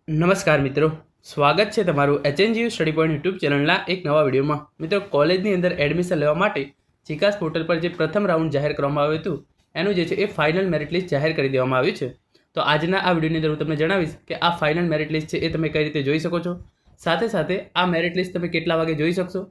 નમસ્કાર મિત્રો, સ્વાગત છે તમારું HNGU સ્ટડી પોઈન્ટ યુટ્યુબ ચેનલના એક નવા વિડીયોમાં. મિત્રો, કોલેજની અંદર એડમિશન લેવા માટે જીકાસ પોર્ટલ પર જે પ્રથમ રાઉન્ડ જાહેર કરવામાં આવ્યું હતું એનું જે છે એ ફાઇનલ મેરિટ લિસ્ટ જાહેર કરી દેવામાં આવ્યું છે. તો આજના આ વિડીયોની અંદર હું તમને જણાવીશ કે આ ફાઇનલ મેરિટ લિસ્ટ છે એ તમે કઈ રીતે જોઈ શકો છો, સાથે સાથે આ મેરિટ લિસ્ટ તમે કેટલા વાગે જોઈ શકશો,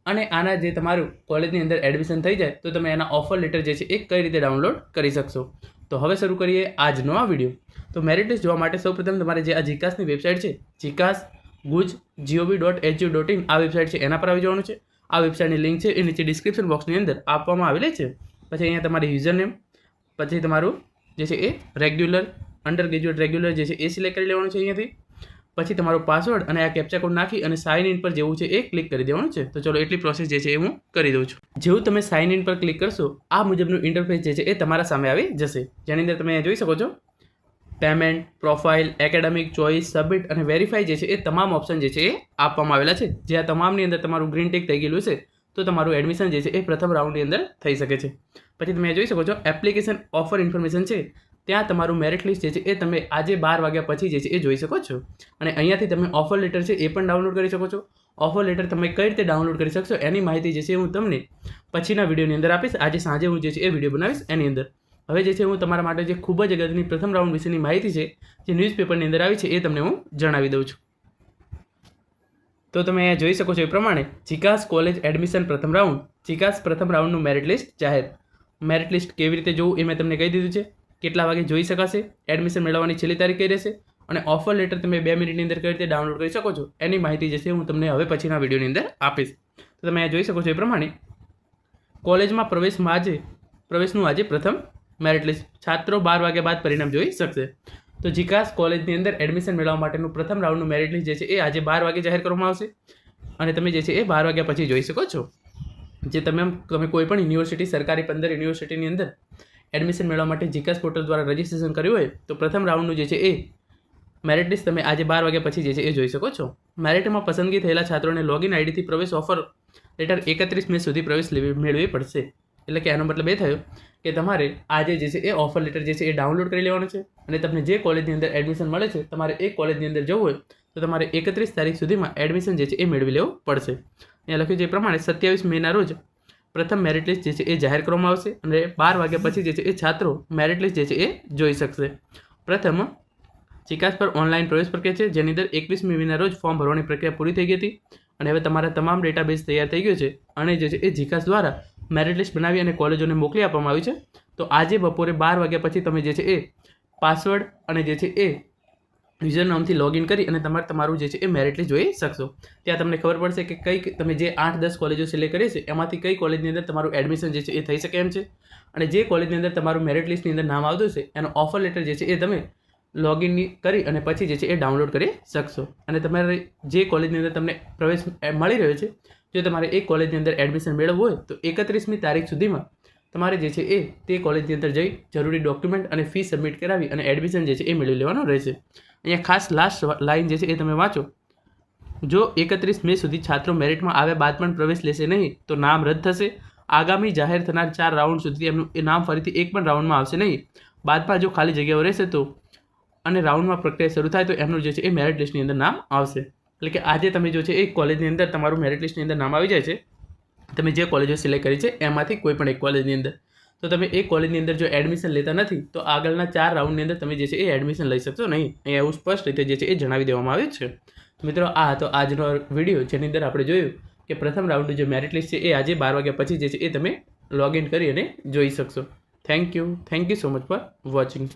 અને આના જે તમારું કોલેજની અંદર એડમિશન થઈ જાય તો તમે એના ઓફર લેટર જે છે એ કઈ રીતે ડાઉનલોડ કરી શકશો. તો હવે શરૂ કરીએ આજનો આ વિડીયો. તો મેરિટ લિસ્ટ જોવા માટે સૌપ્રથમ તમારે જે આ જીકાસની વેબસાઇટ છે, jikas.gov.edu.in આ વેબસાઇટ છે એના પર આવી જવાનું છે. આ વેબસાઇટની લિંક છે એ નીચે ડિસ્ક્રિપ્શન બોક્સની અંદર આપવામાં આવેલી છે. પછી અહીંયા તમારી યુઝર નેમ, પછી તમારું જે છે એ રેગ્યુલર, અંડર ગ્રેજ્યુએટ રેગ્યુલર જે છે એ સિલેક્ટ કરી લેવાનું છે અહીંયાથી. પછી તમારો પાસવર્ડ અને આ કેપ્ચા કોડ નાખી અને સાઇન ઇન પર જેવું છે એ ક્લિક કરી દેવાનું છે. તો ચલો એટલી પ્રોસેસ જે છે એ હું કરી દઉં છું. જેવું તમે સાઇન ઇન પર ક્લિક કરશો આ મુજબનું ઇન્ટરફેસ જે છે એ તમારા સામે આવી જશે, જેની અંદર તમે જોઈ શકો છો payment, profile, academic, choice, submit અને વેરીફાઈ જે છે એ તમામ ઓપ્શન જે છે એ આપવામાં આવેલા છે. જે આ તમામની અંદર તમારું ગ્રીન ટિક થઈ ગયેલું છે તો તમારું એડમિશન જે છે એ પ્રથમ રાઉન્ડની અંદર થઈ શકે છે. પછી તમે જોઈ શકો છો એપ્લિકેશન ઓફર ઇન્ફોર્મેશન છે, ત્યાં તમારું મેરિટ લિસ્ટ જે છે એ તમે આજે 12 વાગ્યા પછી જે છે એ જોઈ શકો છો. અને અહીંયાથી તમે ઓફર લેટર છે એ પણ ડાઉનલોડ કરી શકો છો. ઓફર લેટર તમે કઈ રીતે ડાઉનલોડ કરી શકશો એની માહિતી જે છે હું તમને પછીના વિડીયોની અંદર આપીશ. આજે સાંજે હું જે છે એ વિડીયો બનાવીશ એની અંદર. હવે જે છે હું તમારા માટે જે ખૂબ જ અગત્યની પ્રથમ રાઉન્ડ વિશેની માહિતી છે જે ન્યૂઝપેપરની અંદર આવી છે એ તમને હું જણાવી દઉં છું. તો તમે અહીંયા જોઈ શકો છો એ પ્રમાણે જીકાસ કોલેજ એડમિશન પ્રથમ રાઉન્ડ, જીકાસ પ્રથમ રાઉન્ડનું મેરિટ લિસ્ટ જાહેર. મેરિટ લિસ્ટ કેવી રીતે જોવું એ મેં તમને કહી દીધું છે, કેટલા વાગે જોઈ શકાશે, એડમિશન મેળવવાની છેલ્લી તારીખ કઈ રહેશે, અને ઓફર લેટર તમે 2 મિનિટની અંદર કઈ રીતે ડાઉનલોડ કરી શકો છો એની માહિતી જે છે હું તમને હવે પછીના વિડીયોની અંદર આપીશ. તો તમે અહીંયા જોઈ શકો છો એ પ્રમાણે કોલેજમાં પ્રવેશનું આજે પ્રથમ મેરિટ લિસ્ટ, છાત્રો 12 વાગ્યા બાદ પરિણામ જોઈ શકશે. તો જીકાસ કોલેજની અંદર એડમિશન મેળવવા માટેનું પ્રથમ રાઉન્ડનું મેરિટ લિસ્ટ જે છે એ આજે 12 વાગે જાહેર કરવામાં આવશે, અને તમે જે છે એ 12 વાગ્યા પછી જોઈ શકો છો. જે તમે કોઈ પણ યુનિવર્સિટી, સરકારી 15 યુનિવર્સિટીની અંદર એડમિશન મેળવવા માટે જીકાસ પોર્ટલ દ્વારા રજિસ્ટ્રેશન કર્યું હોય તો પ્રથમ રાઉન્ડનું જે છે એ મેરિટ લિસ્ટ તમે આજે 12 વાગ્યા પછી જે છે એ જોઈ શકો છો. મેરિટમાં પસંદગી થયેલા છાત્રોને લોગિન આઈડીથી પ્રવેશ ઓફર લેટર 31 મે સુધી પ્રવેશ મેળવવી પડશે. એટલે કે આનો મતલબ એ થયો કે તમારે આજે જે છે એ ઓફર લેટર જે છે એ ડાઉનલોડ કરી લેવાનું છે, અને તમને જે કોલેજની અંદર એડમિશન મળે છે તમારે એ કોલેજની અંદર જવું હોય તો તમારે 31 તારીખ સુધીમાં એડમિશન જે છે એ મેળવી લેવું પડશે. અહીંયા લખ્યું છે એ પ્રમાણે 27 મેના રોજ પ્રથમ મેરિટ લિસ્ટ જે છે એ જાહેર કરવામાં આવશે, અને 12 વાગ્યા પછી જે છે એ છાત્રો મેરિટ લિસ્ટ જે છે એ જોઈ શકશે. પ્રથમ જીકાસ પર ઓનલાઈન પ્રવેશ પ્રક્રિયા છે, જેની અંદર 21મી મેના રોજ ફોર્મ ભરવાની પ્રક્રિયા પૂરી થઈ ગઈ હતી, અને હવે તમારા તમામ ડેટાબેઝ તૈયાર થઈ ગયો છે, અને જે છે એ જીકાસ દ્વારા મેરિટ લિસ્ટ બનાવી અને કોલેજોને મોકલી આપવામાં આવી છે. તો આજે બપોરે 12 વાગ્યા પછી તમે જે છે એ પાસવર્ડ અને જે છે એ યુઝર નામથી લોગિન કરી અને તમારું જે છે એ મેરિટ લિસ્ટ જોઈ શકશો. ત્યાં તમને ખબર પડશે કે કઈ તમે જે 8-10 કોલેજો સિલેક્ટ કરી છે એમાંથી કઈ કોલેજની અંદર તમારું એડમિશન જે છે એ થઈ શકે એમ છે, અને જે કોલેજની અંદર તમારું મેરિટ લિસ્ટની અંદર નામ આવતું છે એનો ઓફર લેટર જે છે એ તમે લોગિન કરી અને પછી જે છે એ ડાઉનલોડ કરી શકશો. અને તમારે જે કોલેજની અંદર તમને પ્રવેશ મળી રહ્યો છે, જો તમારે એ કોલેજની અંદર એડમિશન મેળવવું હોય તો 31મી તારીખ સુધીમાં તમારે જે છે એ તે કોલેજની અંદર જઈ જરૂરી ડોક્યુમેન્ટ અને ફી સબમિટ કરાવી અને એડમિશન જે છે એ મેળવી લેવાનું રહેશે. અહીંયા ખાસ લાસ્ટ લાઇન જે છે એ તમે વાંચો, જો 31 મે સુધી છાત્રો મેરિટમાં આવ્યા બાદ પણ પ્રવેશ લેશે નહીં તો નામ રદ થશે. આગામી જાહેર થનાર 4 રાઉન્ડ સુધી એમનું એ નામ ફરીથી એક પણ રાઉન્ડમાં આવશે નહીં. બાદમાં જો ખાલી જગ્યાઓ રહેશે તો અને રાઉન્ડમાં પ્રક્રિયા શરૂ થાય તો એમનું જે છે એ મેરિટ લિસ્ટની અંદર નામ આવશે. એટલે કે આજે તમે જો છે એ કોલેજની અંદર તમારું મેરિટ લિસ્ટની અંદર નામ આવી જાય છે, તમે જે કોલેજો સિલેક્ટ કરી છે એમાંથી કોઈ પણ એક કોલેજની અંદર, તો તમે એ કોલેજની અંદર જો એડમિશન લેતા નથી તો આગળના 4 રાઉન્ડની અંદર તમે જે છે એ એડમિશન લઈ શકશો નહીં. અહીંયા એવું સ્પષ્ટ રીતે જે છે એ જણાવી દેવામાં આવ્યું છે. તો મિત્રો, આ હતો આજનો વિડીયો, જેની અંદર આપણે જોયું કે પ્રથમ રાઉન્ડનું જે મેરિટ લિસ્ટ છે એ આજે 12 વાગ્યા પછી જે છે એ તમે લોગિન કરી અને જોઈ શકશો. Thank you so much for watching.